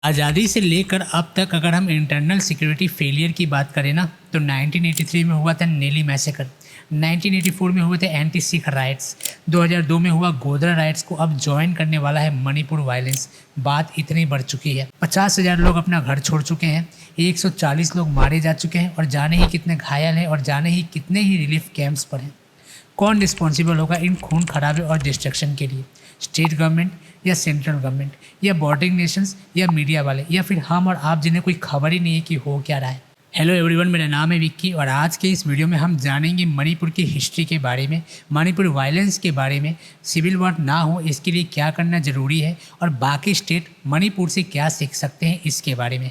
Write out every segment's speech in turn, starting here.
आज़ादी से लेकर अब तक अगर हम इंटरनल सिक्योरिटी फेलियर की बात करें ना, तो 1983 में हुआ था नेली मैसेकर, 1984 में हुए थे एंटी सिख राइट्स, 2002 में हुआ गोधरा राइट्स को अब ज्वाइन करने वाला है मणिपुर वायलेंस। बात इतनी बढ़ चुकी है, 50,000 लोग अपना घर छोड़ चुके हैं, 140 लोग मारे जा चुके हैं और जाने ही कितने घायल हैं और जाने ही कितने ही रिलीफ कैंप्स पर हैं। कौन रिस्पॉन्सिबल होगा इन खून खराबे और डिस्ट्रक्शन के लिए? स्टेट गवर्नमेंट या सेंट्रल गवर्नमेंट या बॉर्डरिंग नेशंस या मीडिया वाले या फिर हम और आप जिन्हें कोई खबर ही नहीं है कि हो क्या रहा है। हेलो एवरीवन, मेरा नाम है विक्की और आज के इस वीडियो में हम जानेंगे मणिपुर की हिस्ट्री के बारे में, मणिपुर वायलेंस के बारे में, सिविल वॉर ना हो इसके लिए क्या करना ज़रूरी है और बाकी स्टेट मणिपुर से क्या सीख सकते हैं इसके बारे में।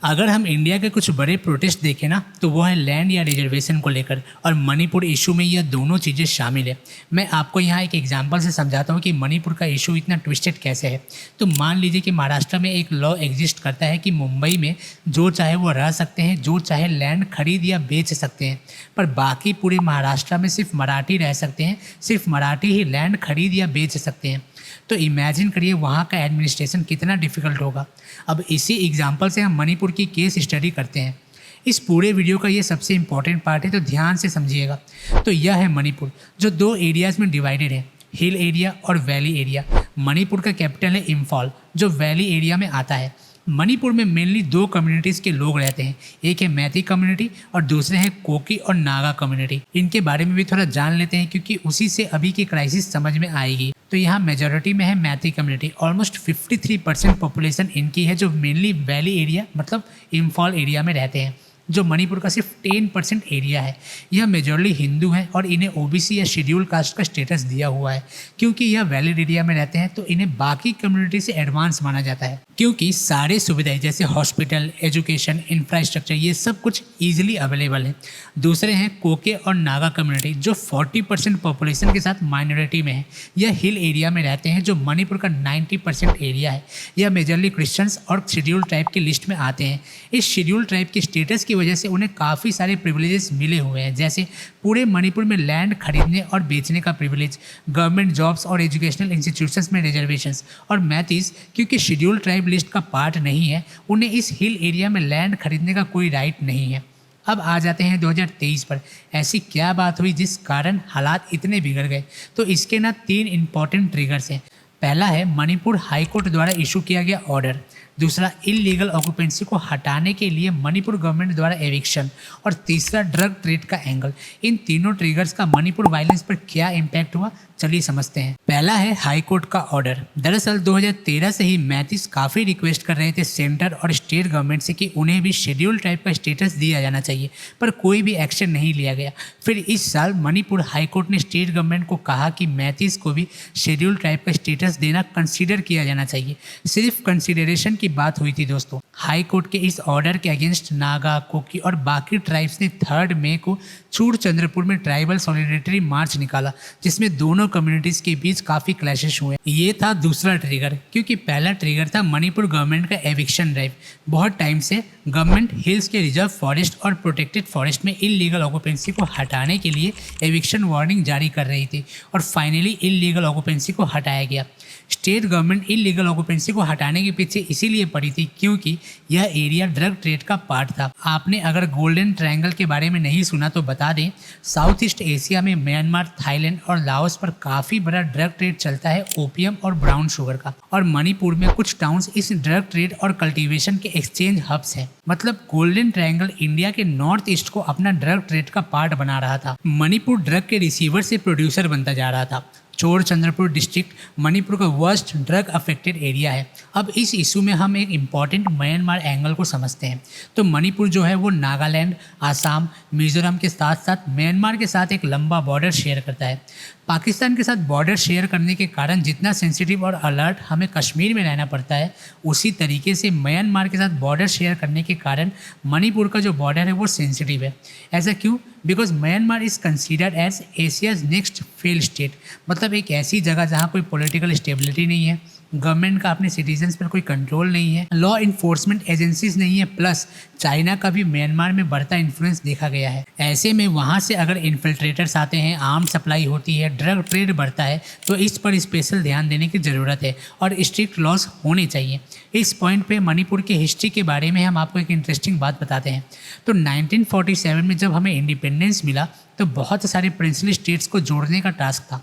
अगर हम इंडिया के कुछ बड़े प्रोटेस्ट देखें ना, तो वो है लैंड या रिजर्वेशन को लेकर, और मणिपुर इशू में यह दोनों चीज़ें शामिल है। मैं आपको यहाँ एक एग्जांपल से समझाता हूँ कि मणिपुर का इशू इतना ट्विस्टेड कैसे है। तो मान लीजिए कि महाराष्ट्र में एक लॉ एग्जिस्ट करता है कि मुंबई में जो चाहे वो रह सकते हैं, जो चाहे लैंड खरीद या बेच सकते हैं, पर बाकी पूरे महाराष्ट्र में सिर्फ मराठी रह सकते हैं, सिर्फ मराठी ही लैंड खरीद या बेच सकते हैं। तो इमेजिन करिए वहाँ का एडमिनिस्ट्रेशन कितना डिफ़िकल्ट होगा। अब इसी एग्जांपल से हम मणिपुर की केस स्टडी करते हैं। इस पूरे वीडियो का ये सबसे इम्पॉर्टेंट पार्ट है, तो ध्यान से समझिएगा। तो यह है मणिपुर, जो दो एरियाज़ में डिवाइडेड है, हिल एरिया और वैली एरिया। मणिपुर का कैपिटल है इम्फॉल, जो वैली एरिया में आता है। मणिपुर में मेनली दो कम्युनिटीज़ के लोग रहते हैं, एक है मैती कम्युनिटी और दूसरे हैं कोकी और नागा कम्युनिटी। इनके बारे में भी थोड़ा जान लेते हैं क्योंकि उसी से अभी की क्राइसिस समझ में आएगी। तो यहाँ मेजॉरिटी में है मैती कम्युनिटी, ऑलमोस्ट 53% पॉपुलेशन इनकी है, जो मेनली वैली एरिया मतलब इम्फॉल एरिया में रहते हैं, जो मणिपुर का सिर्फ 10% एरिया है। यह मेजॉरली हिंदू हैं और इन्हें ओबीसी या शेड्यूल कास्ट का स्टेटस दिया हुआ है। क्योंकि यह वैलिड एरिया में रहते हैं तो इन्हें बाकी कम्युनिटी से एडवांस माना जाता है, क्योंकि सारे सुविधाएं जैसे हॉस्पिटल, एजुकेशन, इंफ्रास्ट्रक्चर ये सब कुछ ईजिली अवेलेबल है। दूसरे हैं कोके और नागा कम्युनिटी, जो 40% पॉपुलेशन के साथ माइनॉरिटी में है। यह हिल एरिया में रहते हैं, जो मणिपुर का 90% एरिया है। यह मेजरली क्रिश्चियंस और शेड्यूल ट्राइब की लिस्ट में आते हैं। इस शेड्यूल ट्राइब की स्टेटस की वजह से उन्हें काफ़ी सारे प्रिविलेजेस मिले हुए हैं, जैसे पूरे मणिपुर में लैंड खरीदने और बेचने का प्रिविलेज, गवर्नमेंट जॉब्स और एजुकेशनल इंस्टीट्यूशंस में रिजर्वेशंस। और मैथीज क्योंकि शेड्यूल ट्राइब लिस्ट का पार्ट नहीं है, उन्हें इस हिल एरिया में लैंड खरीदने का कोई राइट नहीं है। अब आ जाते हैं 2023 पर। ऐसी क्या बात हुई जिस कारण हालात इतने बिगड़ गए? तो इसके ना 3 इंपॉर्टेंट ट्रिगर्स हैं। पहला है मणिपुर हाईकोर्ट द्वारा इशू किया गया ऑर्डर, दूसरा इलीगल ऑक्यूपेंसी को हटाने के लिए मणिपुर गवर्नमेंट द्वारा एविक्शन, और तीसरा ड्रग ट्रेड का एंगल। इन तीनों ट्रिगर्स का मणिपुर वायलेंस पर क्या इम्पैक्ट हुआ, चलिए समझते हैं। पहला है हाई कोर्ट का ऑर्डर। दरअसल 2013 से ही मैथीज काफ़ी रिक्वेस्ट कर रहे थे सेंटर और स्टेट गवर्नमेंट से कि उन्हें भी शेड्यूल टाइप का स्टेटस दिया जाना चाहिए, पर कोई भी एक्शन नहीं लिया गया। फिर इस साल मणिपुर हाई कोर्ट ने स्टेट गवर्नमेंट को कहा कि मैथीज को भी शेड्यूल टाइप का स्टेटस देना कंसीडर किया जाना चाहिए। सिर्फ कंसीडरेशन की बात हुई थी दोस्तों। हाई कोर्ट के इस ऑर्डर के अगेंस्ट नागा, कोकी और बाकी ट्राइब्स ने 3 मई को चूड़चंद्रपुर में ट्राइबल सॉलिडेरिटी मार्च निकाला, जिसमें दोनों कम्युनिटीज़ के बीच काफ़ी क्लैशेस हुए। ये था दूसरा ट्रिगर, क्योंकि पहला ट्रिगर था मणिपुर गवर्नमेंट का एविक्शन ड्राइव। बहुत टाइम से गवर्नमेंट हिल्स के रिजर्व फॉरेस्ट और प्रोटेक्टेड फॉरेस्ट में इलीगल ऑक्यूपेंसी को हटाने के लिए एविक्शन वार्निंग जारी कर रही थी, और फाइनली इलीगल ऑक्यूपेंसी को हटाया गया। स्टेट गवर्नमेंट इलीगल ऑक्यूपेंसी को हटाने के पीछे इसीलिए पड़ी थी क्योंकि यह एरिया ड्रग ट्रेड का पार्ट था। आपने अगर गोल्डन ट्रायंगल के बारे में नहीं सुना तो बता दें, साउथ ईस्ट एशिया में म्यांमार, थाईलैंड और लाओस पर काफ़ी बड़ा ड्रग ट्रेड चलता है, ओपियम और ब्राउन शुगर का। और मणिपुर में कुछ टाउन्स इस ड्रग ट्रेड और कल्टीवेशन के एक्सचेंज हब्स हैं। मतलब गोल्डन ट्रायंगल इंडिया के नॉर्थ ईस्ट को अपना ड्रग ट्रेड का पार्ट बना रहा था। मणिपुर ड्रग के रिसीवर से प्रोड्यूसर बनता जा रहा था। चोड़चंद्रपुर डिस्ट्रिक्ट मणिपुर का वर्स्ट ड्रग अफेक्टेड एरिया है। अब इस इशू में हम एक इम्पॉर्टेंट म्यांमार एंगल को समझते हैं। तो मणिपुर जो है वो नागालैंड, आसाम, मिजोरम के साथ साथ म्यांमार के साथ एक लंबा बॉर्डर शेयर करता है। पाकिस्तान के साथ बॉर्डर शेयर करने के कारण जितना सेंसिटिव और अलर्ट हमें कश्मीर में रहना पड़ता है, उसी तरीके से म्यांमार के साथ बॉर्डर शेयर करने के कारण मणिपुर का जो बॉर्डर है वो सेंसिटिव है। ऐसा क्यों? Because Myanmar is considered as Asia's next fail state, मतलब एक ऐसी जगह जहाँ कोई पॉलिटिकल स्टेबिलिटी नहीं है, गवर्नमेंट का अपने सिटीजन्स पर कोई कंट्रोल नहीं है, लॉ इन्फोर्समेंट एजेंसीज नहीं है, प्लस चाइना का भी म्यांमार में बढ़ता इन्फ्लुएंस देखा गया है। ऐसे में वहाँ से अगर इन्फिल्ट्रेटर्स आते हैं, आर्म सप्लाई होती है, ड्रग ट्रेड बढ़ता है, तो इस पर स्पेशल ध्यान देने की ज़रूरत है और स्ट्रिक्ट लॉज होने चाहिए। इस पॉइंट पे मणिपुर की हिस्ट्री के बारे में हम आपको एक इंटरेस्टिंग बात बताते हैं। तो 1947 में जब हमें इंडिपेंडेंस मिला तो बहुत सारे प्रिंसली स्टेट्स को जोड़ने का टास्क था।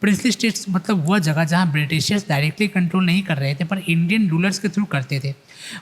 प्रिंसली स्टेट्स मतलब वह जगह जहां ब्रिटिशर्स डायरेक्टली कंट्रोल नहीं कर रहे थे पर इंडियन रूलर्स के थ्रू करते थे।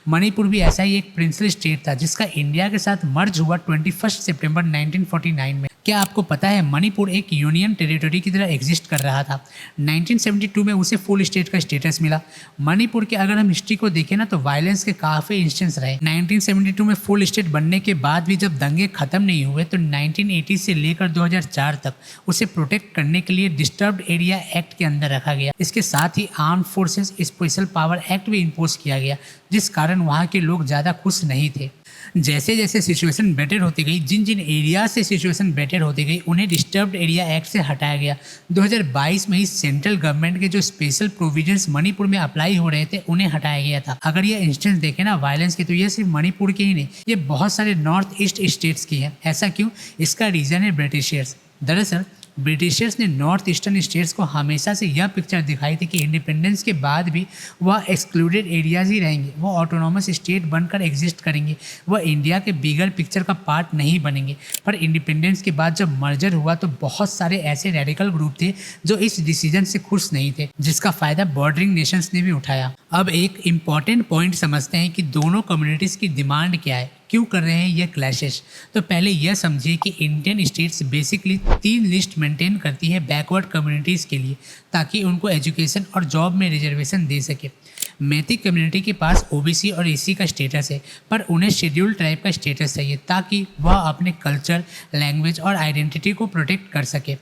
मणिपुर भी ऐसा ही एक प्रिंसली स्टेट था जिसका इंडिया के साथ मर्ज हुआ 21 सितंबर 1949 में। क्या आपको पता है मणिपुर एक यूनियन टेरिटरी की तरह एग्जिस्ट कर रहा था। 1972 में उसे फुल स्टेट का स्टेटस मिला। मणिपुर के अगर हम हिस्ट्री को देखें ना तो वायलेंस के काफ़ी इंस्टेंस रहे। 1972 में फुल स्टेट बनने के बाद भी जब दंगे खत्म नहीं हुए तो 1980 से लेकर 2004 तक उसे प्रोटेक्ट करने के लिए डिस्टर्ब्ड एरिया एक्ट के अंदर रखा गया। इसके साथ ही armed forces special power act भी इम्पोज किया गया, जिस कारण वहाँ के लोग ज़्यादा खुश नहीं थे। जैसे जैसे सिचुएशन बेटर होती गई, जिन जिन एरिया से सिचुएशन बेटर होती गई, उन्हें डिस्टर्ब्ड एरिया एक्ट से हटाया गया। 2022 में ही सेंट्रल गवर्नमेंट के जो स्पेशल प्रोविजंस मणिपुर में अप्लाई हो रहे थे उन्हें हटाया गया था। अगर ये इंस्टेंस देखें ना वायलेंस की, तो ये सिर्फ मणिपुर के ही नहीं, ये बहुत सारे नॉर्थ ईस्ट स्टेट्स की है। ऐसा क्यों? इसका रीज़न है ब्रिटिशर्स। दरअसल ब्रिटिशर्स ने नॉर्थ ईस्टर्न स्टेट्स को हमेशा से यह पिक्चर दिखाई थी कि इंडिपेंडेंस के बाद भी वह एक्सक्लूडेड एरियाज ही रहेंगे, वह ऑटोनॉमस स्टेट बनकर एग्जिस्ट करेंगे, वह इंडिया के बिगर पिक्चर का पार्ट नहीं बनेंगे। पर इंडिपेंडेंस के बाद जब मर्जर हुआ तो बहुत सारे ऐसे रेडिकल ग्रुप थे जो इस डिसीजन से खुश नहीं थे, जिसका फ़ायदा बॉर्डरिंग नेशंस ने भी उठाया। अब एक इम्पॉर्टेंट पॉइंट समझते हैं कि दोनों कम्युनिटीज़ की डिमांड क्या है, क्यों कर रहे हैं ये क्लैशेस। तो पहले यह समझिए कि Indian states basically 3 list maintain करती है बैकवर्ड कम्युनिटीज़ के लिए, ताकि उनको एजुकेशन और जॉब में रिजर्वेशन दे सके। मैती कम्युनिटी के पास ओबीसी और एसी का स्टेटस है, पर उन्हें शेड्यूल ट्राइब का स्टेटस चाहिए ताकि वह अपने कल्चर, लैंग्वेज और आइडेंटिटी को प्रोटेक्ट कर सके।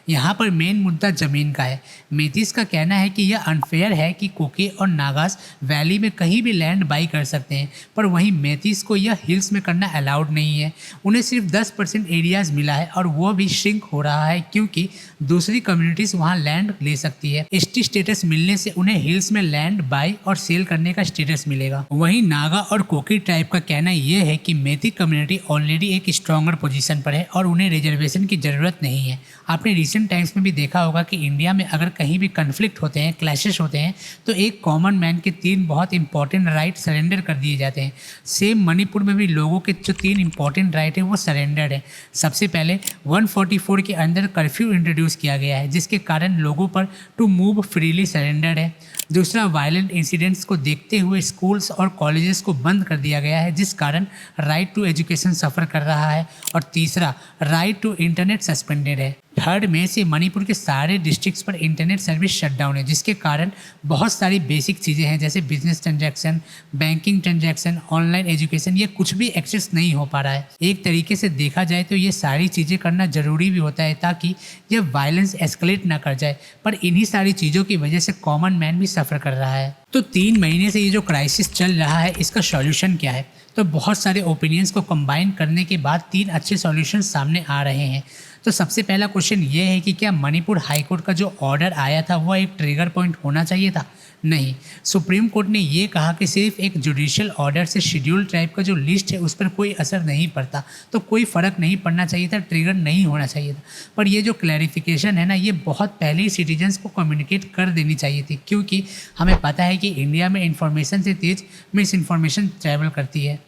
यहाँ पर मेन मुद्दा ज़मीन का है। मेतीस का कहना है कि यह अनफेयर है कि कुकी और नागास वैली में कहीं भी लैंड बाई कर सकते हैं, पर वहीं मेतीस को यह हिल्स में करना अलाउड नहीं है। उन्हें सिर्फ 10% एरियाज़ मिला है और वो भी श्रिंक हो रहा है क्योंकि दूसरी कम्युनिटीज़ वहाँ लैंड ले सकती है। एसटी स्टेटस मिलने से उन्हें हिल्स में लैंड बाई और सेल करने का स्टेटस मिलेगा। वहीं नागा और कोकी ट्राइब का कहना यह है कि मेती कम्युनिटी ऑलरेडी एक स्ट्रॉन्गर पोजीशन पर है और उन्हें रिजर्वेशन की ज़रूरत नहीं है। आपने रिसेंट टाइम्स में भी देखा होगा कि इंडिया में अगर कहीं भी कन्फ्लिक्ट होते हैं, क्लैशेस होते हैं, तो एक कॉमन मैन के 3 बहुत इंपॉर्टेंट राइट सरेंडर कर दिए जाते हैं। सेम मणिपुर में भी लोगों के जो 3 इंपॉर्टेंट राइट है वो सरेंडर्ड है। सबसे पहले 144 के अंदर कर्फ्यू इंट्रोड्यूस किया गया है, जिसके कारण लोगों पर टू मूव फ्रीली सरेंडर्ड है। दूसरा, वायलेंट इंसिडेंट्स को देखते हुए स्कूल्स और कॉलेजेस को बंद कर दिया गया है, जिस कारण राइट टू एजुकेशन सफ़र कर रहा है। और तीसरा, राइट टू इंटरनेट सस्पेंडेड है। 3 मई से मणिपुर के सारे डिस्ट्रिक्ट्स पर इंटरनेट सर्विस शटडाउन है, जिसके कारण बहुत सारी बेसिक चीज़ें हैं जैसे business transaction, banking transaction, online education, ये कुछ भी एक्सेस नहीं हो पा रहा है। एक तरीके से देखा जाए तो ये सारी चीज़ें करना ज़रूरी भी होता है ताकि यह वायलेंस एस्केलेट ना कर जाए, पर इन्हीं सारी चीज़ों की वजह से कॉमन मैन भी सफ़र कर रहा है। तो 3 महीने से ये जो क्राइसिस चल रहा है, इसका सॉल्यूशन क्या है? तो बहुत सारे ओपिनियंस को कंबाइन करने के बाद 3 अच्छे सॉल्यूशन सामने आ रहे हैं। तो सबसे पहला क्वेश्चन ये है कि क्या मणिपुर हाईकोर्ट का जो ऑर्डर आया था वह एक ट्रिगर पॉइंट होना चाहिए था? नहीं, सुप्रीम कोर्ट ने ये कहा कि सिर्फ एक जुडिशियल ऑर्डर से शेड्यूल ट्राइब का जो लिस्ट है उस पर कोई असर नहीं पड़ता, तो कोई फ़र्क नहीं पड़ना चाहिए था, ट्रिगर नहीं होना चाहिए था। पर ये जो क्लैरिफिकेशन है ना, ये बहुत पहले ही सिटीजन्स को कम्युनिकेट कर देनी चाहिए थी, क्योंकि हमें पता है कि इंडिया में इंफॉर्मेशन से तेज़ मिस इन्फॉर्मेशन ट्रैवल करती है।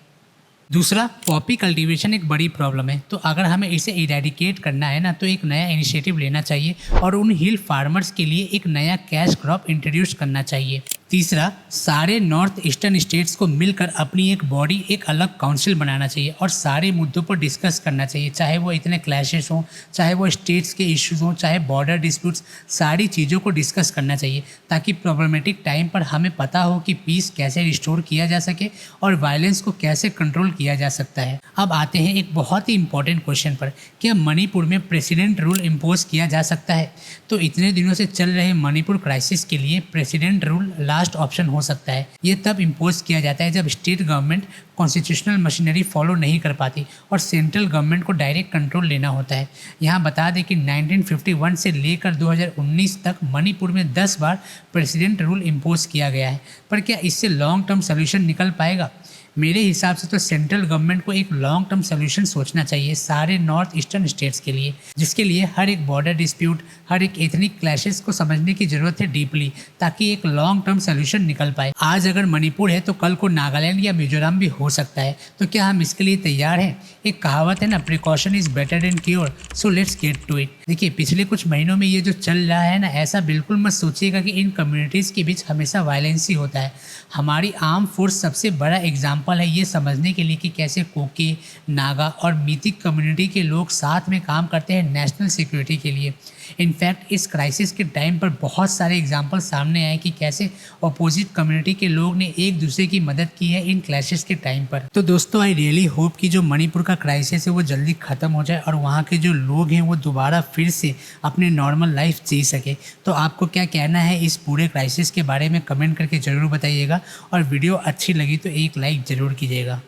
दूसरा, पॉपी कल्टीवेशन एक बड़ी प्रॉब्लम है, तो अगर हमें इसे इरेडिकेट करना है ना, तो एक नया इनिशिएटिव लेना चाहिए और उन हिल फार्मर्स के लिए एक नया कैश क्रॉप इंट्रोड्यूस करना चाहिए। तीसरा, सारे नॉर्थ ईस्टर्न स्टेट्स को मिलकर अपनी एक बॉडी, एक अलग काउंसिल बनाना चाहिए और सारे मुद्दों पर डिस्कस करना चाहिए, चाहे वो इतने क्लैशेस हों, चाहे वो स्टेट्स के इश्यूज हों, चाहे बॉर्डर डिस्प्यूट्स, सारी चीज़ों को डिस्कस करना चाहिए ताकि प्रॉब्लमेटिक टाइम पर हमें पता हो कि पीस कैसे रिस्टोर किया जा सके और वायलेंस को कैसे कंट्रोल किया जा सकता है। अब आते हैं एक बहुत ही इंपॉर्टेंट क्वेश्चन पर, क्या मणिपुर में प्रेसिडेंट रूल इम्पोज किया जा सकता है? तो इतने दिनों से चल रहे मणिपुर क्राइसिस के लिए प्रेसिडेंट रूल लास्ट ऑप्शन हो सकता है। ये तब इम्पोज किया जाता है जब state government constitutional machinery follow नहीं कर पाती और सेंट्रल गवर्नमेंट को डायरेक्ट कंट्रोल लेना होता है। यहाँ बता दें कि 1951 से लेकर 2019 तक मणिपुर में 10 बार प्रेसिडेंट रूल इम्पोज किया गया है। पर क्या इससे लॉन्ग टर्म सोल्यूशन निकल पाएगा? मेरे हिसाब से तो सेंट्रल गवर्नमेंट को एक लॉन्ग टर्म सोल्यूशन सोचना चाहिए सारे नॉर्थ ईस्टर्न स्टेट्स के लिए, जिसके लिए हर एक बॉर्डर डिस्प्यूट, हर एक एथनिक क्लैशेस को समझने की जरूरत है डीपली, ताकि एक लॉन्ग टर्म सोल्यूशन निकल पाए। आज अगर मणिपुर है तो कल को नागालैंड या मिजोरम भी हो सकता है, तो क्या हम इसके लिए तैयार हैं? एक कहावत है ना, precaution is better than cure, so let's get to it. देखिए, पिछले कुछ महीनों में ये जो चल रहा है ना, ऐसा बिल्कुल मत सोचिएगा कि इन कम्युनिटीज़ के बीच हमेशा वायलेंस ही होता है। हमारी आर्म फोर्स सबसे बड़ा एग्जाम्पल है ये समझने के लिए कि कैसे कोकी, नागा और मीतिक कम्युनिटी के लोग साथ में काम करते हैं नेशनल सिक्योरिटी के लिए। इनफैक्ट इस क्राइसिस के टाइम पर बहुत सारे एग्जाम्पल सामने आए कि कैसे अपोजिट कम्युनिटी के लोग ने एक दूसरे की मदद की है इन क्लैशेस के टाइम पर। तो दोस्तों, आई रियली होप कि जो मणिपुर का क्राइसिस है वो जल्दी ख़त्म हो जाए और वहाँ के जो लोग हैं वो दोबारा फिर से अपनी नॉर्मल लाइफ जी सके। तो आपको क्या कहना है इस पूरे क्राइसिस के बारे में कमेंट करके ज़रूर बताइएगा, और वीडियो अच्छी लगी तो एक लाइक ज़रूर कीजिएगा।